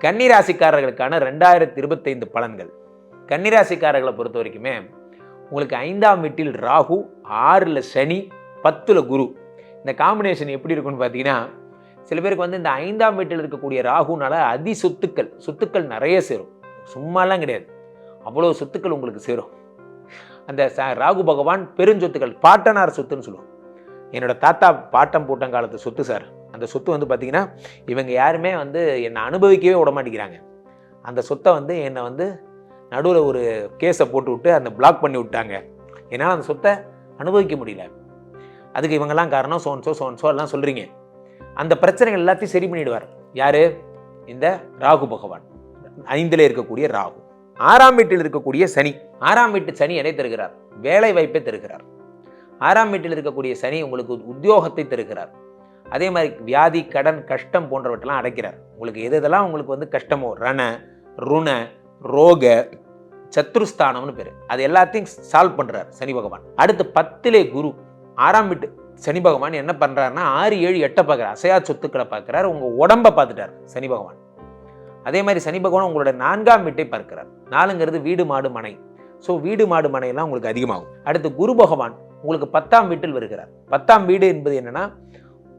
கன்னிராசிக்காரர்களுக்கான 2025 பலன்கள். கன்னிராசிக்காரர்களை பொறுத்த வரைக்குமே உங்களுக்கு 5ஆம் வீட்டில் ராகு, 6ல் சனி, 10ல் குரு. இந்த காம்பினேஷன் எப்படி இருக்குன்னு பார்த்தீங்கன்னா, சில பேருக்கு வந்து இந்த 5ஆம் வீட்டில் இருக்கக்கூடிய ராகுனால சொத்துக்கள் நிறைய சேரும். சும்மாலாம் கிடையாது, அவ்வளோ சொத்துக்கள் உங்களுக்கு சேரும். அந்த ராகு பகவான் பெருஞ்சொத்துக்கள், பாட்டனார் சொத்துன்னு சொல்லுவோம். என்னோட தாத்தா பாட்டம் பூட்டங்காலத்து சொத்து சார். அந்த சொத்து வந்து பார்த்தீங்கன்னா, இவங்க யாருமே வந்து என்னை அனுபவிக்கவே விட மாட்டேங்கிறாங்க. அந்த சொத்தை வந்து என்னை வந்து நடுவில் ஒரு கேஸை போட்டு விட்டு அந்த பிளாக் பண்ணி விட்டாங்க. என்னால் அந்த சொத்தை அனுபவிக்க முடியல. அதுக்கு இவங்கெல்லாம் காரணம் சோன்சோ எல்லாம் சொல்கிறீங்க. அந்த பிரச்சனைகள் எல்லாத்தையும் சரி பண்ணிடுவார். யார்? இந்த ராகு பகவான். 5ல் இருக்கக்கூடிய ராகு. 6ஆம் வீட்டில் இருக்கக்கூடிய சனி. 6ஆம் வீட்டு சனி எதை தருகிறார்? வேலை வாய்ப்பை தருகிறார். 6ஆம் வீட்டில் இருக்கக்கூடிய சனி உங்களுக்கு உத்தியோகத்தை தருகிறார். அதே மாதிரி வியாதி, கடன், கஷ்டம் போன்றவற்றெல்லாம் அடைக்கிறார். உங்களுக்கு எதெல்லாம் உங்களுக்கு வந்து கஷ்டமோ, ரண, ருண, ரோக, சத்ருஸ்தானம்னு பேர், அது எல்லாத்தையும் சால்வ் பண்ணுறார் சனி பகவான். அடுத்து 10லே குரு. 6ஆம் வீட்டு சனி பகவான் என்ன பண்ணுறாருன்னா 6, 7, 8 பார்க்குறார். அசையா சொத்துக்களை பார்க்குறார். உங்கள் உடம்பை பார்த்துட்டார் சனி பகவான். அதே மாதிரி சனி பகவான் உங்களோட 4ஆம் வீட்டை பார்க்கிறார். 4ங்கிறது வீடு, மாடு, மனை. ஸோ வீடு, மாடு, மனையெல்லாம் உங்களுக்கு அதிகமாகும். அடுத்து குரு பகவான் உங்களுக்கு 10ஆம் வீட்டில் வருகிறார். 10ஆம் வீடு என்பது என்னன்னா,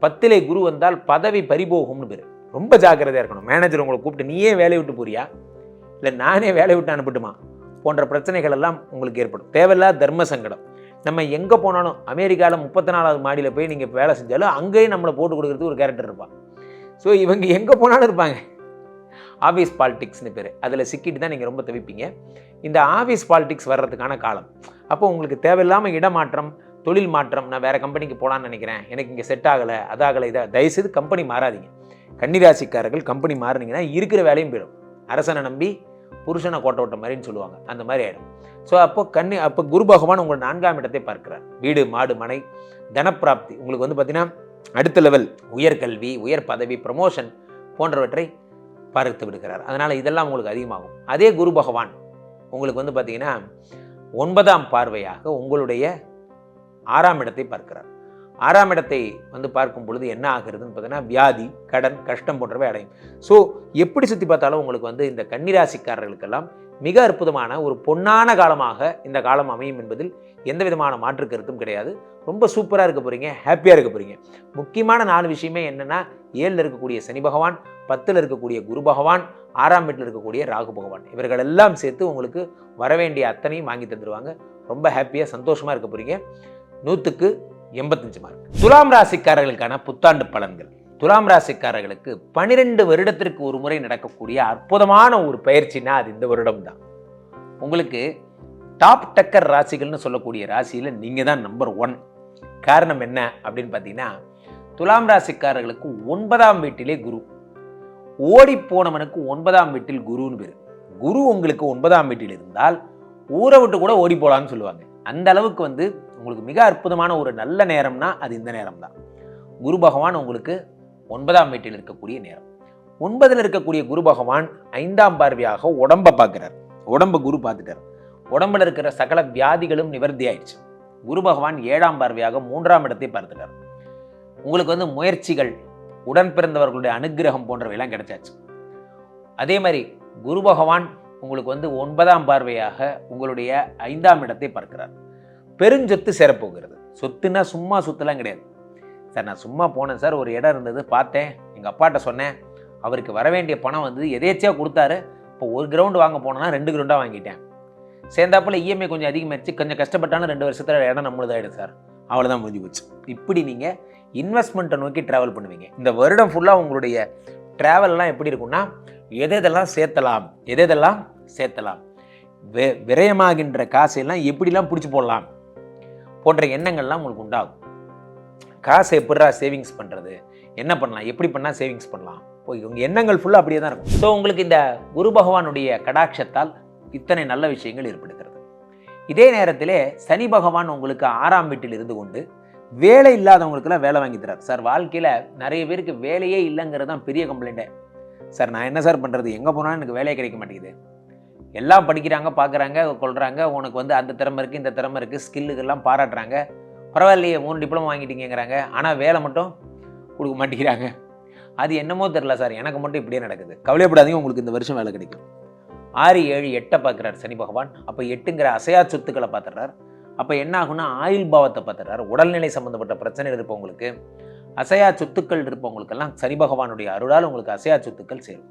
10லே குரு வந்தால் பதவி பறிபோகும்னு பேர். ரொம்ப ஜாக்கிரதையாக இருக்கணும். மேனேஜர் உங்களை கூப்பிட்டு நீயே வேலையை விட்டு போறியா, இல்லை நானே வேலையை விட்டு அனுப்பட்டுமா போன்ற பிரச்சனைகள் எல்லாம் உங்களுக்கு ஏற்படும். தேவையில்லாத தர்ம சங்கடம். நம்ம எங்கே போனாலும், அமெரிக்காவில் 34வது மாடியில் போய் நீங்கள் வேலை செஞ்சாலும் அங்கேயும் நம்மளை போட்டு கொடுக்குறதுக்கு ஒரு கேரக்டர் இருப்பான். ஸோ இவங்க எங்கே போனாலும் இருப்பாங்க. ஆஃபீஸ் பாலிடிக்ஸ்னு பேர். அதில் சிக்கிட்டு தான் நீங்கள் ரொம்ப தவிப்பீங்க. இந்த ஆஃபீஸ் பாலிடிக்ஸ் வர்றதுக்கான காலம். அப்போ உங்களுக்கு தேவையில்லாமல் இடமாற்றம், தொழில் மாற்றம், நான் வேறு கம்பெனிக்கு போகலான்னு நினைக்கிறேன், எனக்கு இங்கே செட் ஆகலை, அதாகலை, இதை தயவுசெய்து கம்பெனி மாறாதீங்க. கன்னிராசிக்காரர்கள் கம்பெனி மாறினீங்கன்னா இருக்கிற வேலையும் போயிடும். அரசனை நம்பி புருஷனை கோட்டை விட்ட மாதிரின்னு சொல்லுவாங்க, அந்த மாதிரி ஆகிடும். ஸோ அப்போ குரு பகவான் உங்கள் 4ஆம் இடத்தை பார்க்கிறார். வீடு, மாடு, மனை, தனப்பிராப்தி. உங்களுக்கு வந்து பார்த்தீங்கன்னா அடுத்த லெவல் உயர்கல்வி, உயர் பதவி, ப்ரமோஷன் போன்றவற்றை பார்த்து விடுகிறார். அதனால் இதெல்லாம் உங்களுக்கு அதிகமாகும். அதே குரு பகவான் உங்களுக்கு வந்து பார்த்தீங்கன்னா 9ஆம் பார்வையாக உங்களுடைய 6ஆம் இடத்தை பார்க்கிறார். 6ஆம் இடத்தை வந்து பார்க்கும் பொழுது என்ன ஆகுறதுன்னு பார்த்தீங்கன்னா, வியாதி, கடன், கஷ்டம் போன்றவை அடையும். ஸோ எப்படி சுற்றி பார்த்தாலும் உங்களுக்கு வந்து இந்த கன்னிராசிக்காரர்களுக்கெல்லாம் மிக அற்புதமான ஒரு பொன்னான காலமாக இந்த காலம் அமையும் என்பதில் எந்த விதமான மாற்று கருத்தும் கிடையாது. ரொம்ப சூப்பராக இருக்க போகிறீங்க, ஹாப்பியாக இருக்க போகிறீங்க. முக்கியமான 4 விஷயமே என்னென்னா, 7ல் இருக்கக்கூடிய சனி பகவான், 10ல் இருக்கக்கூடிய குரு பகவான், 6ஆம் வீட்டில் இருக்கக்கூடிய ராகு பகவான், இவர்கள் எல்லாம் சேர்த்து உங்களுக்கு வரவேண்டிய அத்தனையும் வாங்கி தந்துடுவாங்க. ரொம்ப ஹாப்பியாக சந்தோஷமாக இருக்க போகிறீங்க. 100க்கு 85 மார்க். துலாம் ராசிக்காரர்களுக்கான புத்தாண்டு பலன்கள். துலாம் ராசிக்காரர்களுக்கு 12 வருடத்திற்கு ஒரு முறை நடக்கக்கூடிய அற்புதமான ஒரு பயிற்சினா அது இந்த வருடம் தான். உங்களுக்கு டாப் டக்கர் ராசிகள்னு சொல்லக்கூடிய ராசியில் நீங்கள் தான் நம்பர் 1. காரணம் என்ன அப்படின்னு பார்த்தீங்கன்னா, துலாம் ராசிக்காரர்களுக்கு 9ஆம் வீட்டிலே குரு. ஓடி போனவனுக்கு 9ஆம் வீட்டில் குருன்னு பேர். குரு உங்களுக்கு 9ஆம் வீட்டில் இருந்தால் ஊரை விட்டு கூட ஓடி போகலான்னு சொல்லுவாங்க. அந்த அளவுக்கு வந்து உங்களுக்கு மிக அற்புதமான ஒரு நல்ல நேரம்னா அது இந்த நேரம் தான். குரு பகவான் உங்களுக்கு 9ஆம் வீட்டில் இருக்கக்கூடிய நேரம். 9ல் இருக்கக்கூடிய குரு பகவான் 5ஆம் பார்வையாக உடம்பை பார்க்கிறார். உடம்பை குரு பார்த்துட்டார். உடம்புல இருக்கிற சகல வியாதிகளும் நிவர்த்தி ஆயிடுச்சு. குரு பகவான் 7ஆம் பார்வையாக 3ஆம் இடத்தை பார்த்துட்டார். உங்களுக்கு வந்து முயற்சிகள், உடன் பிறந்தவர்களுடைய அனுகிரகம் போன்றவையெல்லாம் கிடைச்சாச்சு. அதே மாதிரி குரு பகவான் உங்களுக்கு வந்து 9ஆம் பார்வையாக உங்களுடைய 5ஆம் இடத்தை பார்க்கிறார். பெருஞ்சொத்து சேரப்போகிறது. சொத்துன்னா சும்மா சொத்துலாம் கிடையாது சார். நான் சும்மா போனேன் சார், ஒரு இடம் இருந்தது பார்த்தேன், எங்கள் அப்பாட்ட சொன்னேன், அவருக்கு வர வேண்டிய பணம் வந்து எதேச்சியாக கொடுத்தாரு. இப்போ ஒரு கிரவுண்டு வாங்க போனோன்னா 2 கிரவுண்டாக வாங்கிட்டேன். சேர்ந்தாப்பில் இஎம்ஐ கொஞ்சம் அதிகமாகிடுச்சு, கொஞ்சம் கஷ்டப்பட்டாலும் 2 வருஷத்தில் இடம் நம்மளுதாகிடும் சார், அவ்வளோதான் முடிஞ்சு போச்சு. இப்படி நீங்கள் இன்வெஸ்ட்மெண்ட்டை நோக்கி ட்ராவல் பண்ணுவீங்க. இந்த வருடம் ஃபுல்லாக உங்களுடைய ட்ராவல்லாம் எப்படி இருக்குன்னா, எதெல்லாம் சேர்த்தலாம், விரயமாகின்ற காசையெல்லாம் எப்படிலாம் பிடிச்சி போடலாம் போன்ற எண்ணங்கள்லாம் உங்களுக்கு உண்டாகும். காசை எப்படா சேவிங்ஸ் பண்ணுறது, என்ன பண்ணலாம், எப்படி பண்ணால் சேவிங்ஸ் பண்ணலாம், உங்கள் எண்ணங்கள் ஃபுல்லாக அப்படியே தான் இருக்கும். ஸோ உங்களுக்கு இந்த குரு பகவானுடைய கடாட்சத்தால் இத்தனை நல்ல விஷயங்கள் ஏற்படுகிறது. இதே நேரத்திலே சனி பகவான் உங்களுக்கு 6ஆம் வீட்டில் இருந்து கொண்டு வேலை இல்லாதவங்களுக்குலாம் வேலை வாங்கி தரார். சார் வாழ்க்கையில் நிறைய பேருக்கு வேலையே இல்லைங்கிறது தான் பெரிய கம்ப்ளைண்ட்டே. சார் நான் என்ன சார் பண்ணுறது, எங்கே போனாலும் எனக்கு வேலையே கிடைக்க மாட்டேங்குது, எல்லாம் படிக்கிறாங்க, பார்க்குறாங்க, கொள்கிறாங்க, உனக்கு வந்து அந்த திறமை இருக்குது, இந்த திறமை இருக்குது, ஸ்கில்லுக்கெல்லாம் பாராட்டுறாங்க, பரவாயில்லையே 3 டிப்ளமோ வாங்கிட்டீங்கிறாங்க, ஆனால் வேலை மட்டும் கொடுக்க மாட்டேங்கிறாங்க. அது என்னமோ தெரில சார், எனக்கு மட்டும் இப்படியே நடக்குது. கவலைப்படாதீங்க, உங்களுக்கு இந்த வருஷம் வேலை கிடைக்கும். 6, 7, 8 பார்க்குறார் சனி பகவான். அப்போ 8ங்கிற அசையா சொத்துக்களை பார்த்துடுறார். அப்போ என்ன ஆகுன்னா ஆயுள் பாவத்தை பார்த்துடுறார். உடல்நிலை சம்மந்தப்பட்ட பிரச்சனைகள் இருப்பவங்களுக்கு, அசையா சொத்துக்கள் இருப்பவங்களுக்கெல்லாம் சனி பகவானுடைய அருளால் உங்களுக்கு அசையா சொத்துக்கள் சேரும்.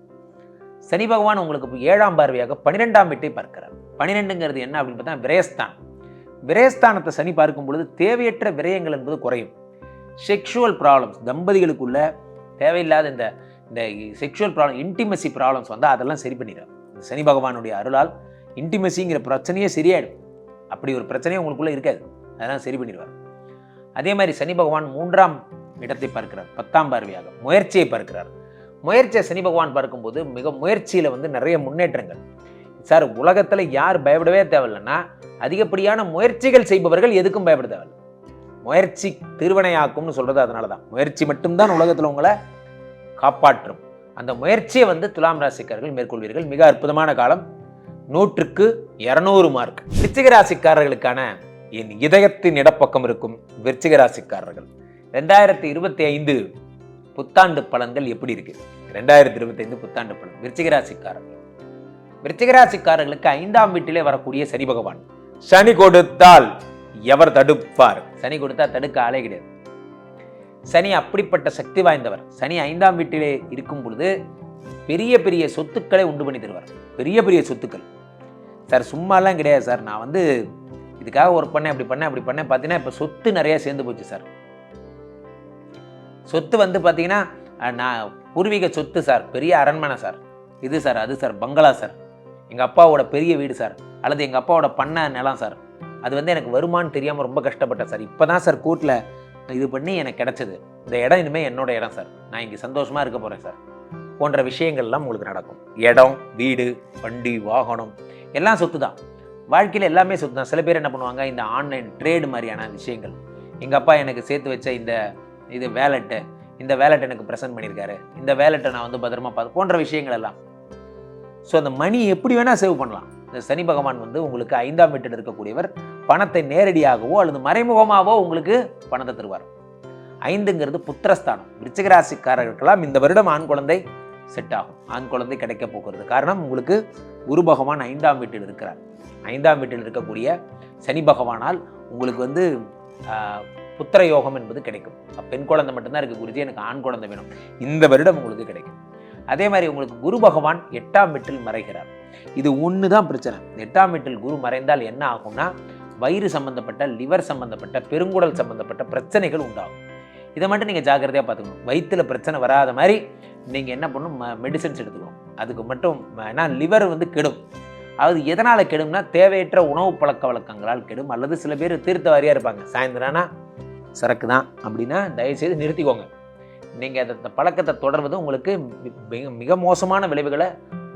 சனி பகவான் உங்களுக்கு 7ஆம் பார்வையாக 12ஆம் வீட்டை பார்க்கிறார். 12ங்கிறது என்ன அப்படின்னு பார்த்தா விரயஸ்தானம். விரயஸ்தானத்தை சனி பார்க்கும் பொழுது தேவையற்ற விரயங்கள் என்பது குறையும். செக்ஷுவல் ப்ராப்ளம்ஸ், தம்பதிகளுக்குள்ள தேவையில்லாத இந்த செக்ஷுவல் ப்ராப்ளம், இன்டிமசி ப்ராப்ளம்ஸ் வந்தால் அதெல்லாம் சரி பண்ணிடுறார். சனி பகவானுடைய அருளால் இன்டிமசிங்கிற பிரச்சனையே சரியாயிடும். அப்படி ஒரு பிரச்சனையே உங்களுக்குள்ளே இருக்காது, அதெல்லாம் சரி பண்ணிடுவார். அதே மாதிரி சனி பகவான் 3ஆம் இடத்தை பார்க்கிறார், 10ஆம் பார்வையாக முயற்சியை பார்க்கிறார். முயற்சியை சனி பகவான் பார்க்கும்போது முயற்சியில் நிறைய முன்னேற்றங்கள். சார், உலகத்தில் யார் பயப்படவே தேவையில்லைன்னா அதிகப்படியான முயற்சிகள் செய்பவர்கள் எதுக்கும் பயப்பட தேவையில்லை. முயற்சி திருவினையாக்கும்னு சொல்கிறது அதனால தான். முயற்சி மட்டும்தான் உலகத்தில் உங்களை காப்பாற்றும். அந்த முயற்சியை துலாம் ராசிக்காரர்கள் மேற்கொள்வீர்கள். மிக அற்புதமான காலம். 100க்கு 200 மார்க். விருச்சிக ராசிக்காரர்களுக்கான என் இதயத்தின் இடப்பக்கம் இருக்கும் விருச்சிக ராசிக்காரர்கள் 2025 புத்தாண்டு பலன்கள் எப்படி இருக்கு? 2025 புத்தாண்டு பலன் விருச்சிக ராசிக்காரர்களுக்கு 5ஆம் வீட்டிலே வரக்கூடிய சனி பகவான். சனி கொடுத்தால் எவர் தடுப்பார்? சனி கொடுத்தா தடுக்க ஆளே கிடையாது. சனி அப்படிப்பட்ட சக்தி வாய்ந்தவர். சனி 5ஆம் வீட்டிலே இருக்கும் பொழுது பெரிய பெரிய சொத்துக்களை உண்டு பண்ணி தருவார். பெரிய பெரிய சொத்துக்கள். சார், சும்மாலாம் கிடையாது சார், நான் இதுக்காக ஒர்க் பண்ணேன், அப்படி பண்ணேன் பார்த்தீங்கன்னா இப்போ சொத்து நிறைய சேர்ந்து போச்சு சார். சொத்து பார்த்தீங்கன்னா நான் பூர்வீக சொத்து சார், பெரிய அரண்மனை சார், இது சார், அது சார், பங்களா சார், எங்கள் அப்பாவோட பெரிய வீடு சார், அல்லது எங்கள் அப்பாவோட பண்ண நிலம் சார், அது எனக்கு வருமானு தெரியாமல் ரொம்ப கஷ்டப்பட்டேன் சார். இப்போ தான் சார் கோர்ட்டில் இது பண்ணி எனக்கு கிடச்சிது. இந்த இடம் இனிமேல் என்னோட இடம் சார், நான் இங்கே சந்தோஷமாக இருக்க போகிறேன் சார், போன்ற விஷயங்கள்லாம் உங்களுக்கு நடக்கும். இடம், வீடு, வண்டி, வாகனம் எல்லாம் சொத்து தான். வாழ்க்கையில் எல்லாமே சொத்து தான். சில பேர் என்ன பண்ணுவாங்க, இந்த ஆன்லைன் ட்ரேடு மாதிரியான விஷயங்கள், எங்கள் அப்பா எனக்கு சேர்த்து வச்ச இது வேலெட்டு, இந்த வேலெட் எனக்கு ப்ரெசென்ட் பண்ணியிருக்காரு, இந்த வேலெட்டை நான் பத்திரமா பார்த்து, போன்ற விஷயங்கள் எல்லாம். ஸோ அந்த மணி எப்படி வேணால் சேவ் பண்ணலாம். இந்த சனி பகவான் உங்களுக்கு 5ஆம் வீட்டில் இருக்கக்கூடியவர். பணத்தை நேரடியாகவோ அல்லது மறைமுகமாகவோ உங்களுக்கு பணத்தை தருவார். 5ங்கிறது புத்திரஸ்தானம். விருச்சிக ராசிக்காரர்களுக்கெல்லாம் இந்த வருடம் ஆண் குழந்தை செட் ஆகும். ஆண் குழந்தை கிடைக்க போகிறது. காரணம், உங்களுக்கு குரு பகவான் 5ஆம் வீட்டில் இருக்கிறார். 5ஆம் வீட்டில் இருக்கக்கூடிய சனி பகவானால் உங்களுக்கு புத்திர யோகம் என்பது கிடைக்கும். பெண் குழந்தை மட்டும்தான் இருக்குது குருஜி, எனக்கு ஆண் குழந்தை வேணும், இந்த வருடம் உங்களுக்கு கிடைக்கும். அதே மாதிரி உங்களுக்கு குரு பகவான் 8ஆம் வீட்டில் மறைகிறார். இது ஒன்று தான் பிரச்சனை. 8ஆம் வீட்டில் குரு மறைந்தால் என்ன ஆகும்னா, வயிறு சம்பந்தப்பட்ட, லிவர் சம்பந்தப்பட்ட, பெருங்குடல் சம்பந்தப்பட்ட பிரச்சனைகள் உண்டாகும். இதை மட்டும் நீங்கள் ஜாக்கிரதையாக பார்த்துக்கணும். வயிற்றில் பிரச்சனை வராத மாதிரி நீங்கள் என்ன பண்ணணும், மெடிசன்ஸ் எடுத்துக்கணும். அதுக்கு மட்டும் ஏன்னா லிவர் கெடும். அது எதனால் கெடும்னா, தேவையற்ற உணவு பழக்க வழக்கங்களால் கெடும். அல்லது சில பேர் தீர்த்த வாரியாக இருப்பாங்க, சாயந்தரம்னா சரக்கு தான் அப்படின்னா தயவுசெய்து நிறுத்திக்கோங்க. நீங்கள் அந்த பழக்கத்தை தொடர்வது உங்களுக்கு மிக மோசமான விளைவுகளை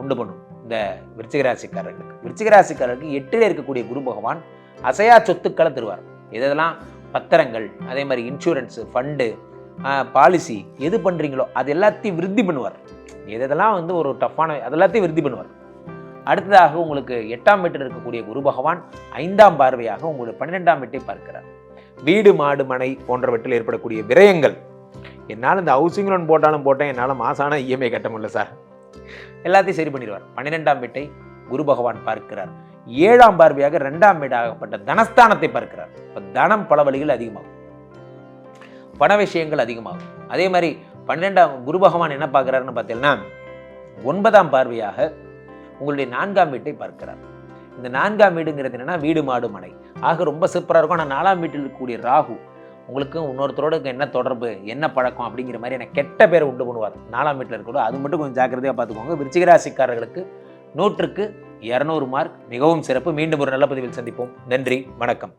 உண்டு பண்ணும். இந்த விருச்சிக ராசிக்காரர்களுக்கு 8ல் இருக்கக்கூடிய குரு பகவான் அசையா சொத்துக்களை தருவார். இதெல்லாம் பத்திரங்கள், அதே மாதிரி இன்சூரன்ஸு, ஃபண்டு, பாலிசி எது பண்ணுறீங்களோ அது எல்லாத்தையும் விருத்தி பண்ணுவார். இதெல்லாம் ஒரு டஃப்பான, அதெல்லாத்தையும் விருத்தி பண்ணுவார். அடுத்ததாக உங்களுக்கு 8ஆம் வீட்டில் இருக்கக்கூடிய குரு பகவான் 5ஆம் பார்வையாக உங்களுக்கு 12ஆம் வீட்டை பார்க்கிறார். வீடு, மாடு, மனை போன்றவற்றில் ஏற்படக்கூடிய விரயங்கள், என்னால் இந்த ஹவுசிங் லோன் போட்டேன், என்னால் மாசான இஎம்ஐ கட்ட முடியல சார், எல்லாத்தையும் சரி பண்ணிடுவார். 12ஆம் வீட்டை குரு பகவான் பார்க்கிறார். 7ஆம் பார்வையாக 2ஆம் வீடாகப்பட்ட தனஸ்தானத்தை பார்க்கிறார். இப்போ தனம் பல வழிகள் அதிகமாகும், பண விஷயங்கள் அதிகமாகும். அதே மாதிரி 12ஆம் குரு பகவான் என்ன பார்க்கிறாருன்னு பார்த்தீங்கன்னா, 9ஆம் பார்வையாக உங்களுடைய 4ஆம் வீட்டை பார்க்கிறார். இந்த 4ஆம் வீடுங்கிறது என்னன்னா வீடு, மாடு, மனை ஆக ரொம்ப சூப்பராக இருக்கும். ஆனால் 4ஆம் வீட்டில் இருக்கக்கூடிய ராகு உங்களுக்கும் இன்னொருத்தரோட என்ன தொடர்பு, என்ன பழக்கம் அப்படிங்கிற மாதிரி எனக்கு கெட்ட பேரை உண்டு பண்ணுவார். 4ஆம் வீட்டில் இருக்கக்கூடாது. அது மட்டும் கொஞ்சம் ஜாக்கிரதையாக பார்த்துக்கோங்க. விருச்சிக ராசிக்காரர்களுக்கு 100க்கு 200 மார்க். மிகவும் சிறப்பு. மீண்டும் ஒரு நல்ல பதிவில் சந்திப்போம். நன்றி, வணக்கம்.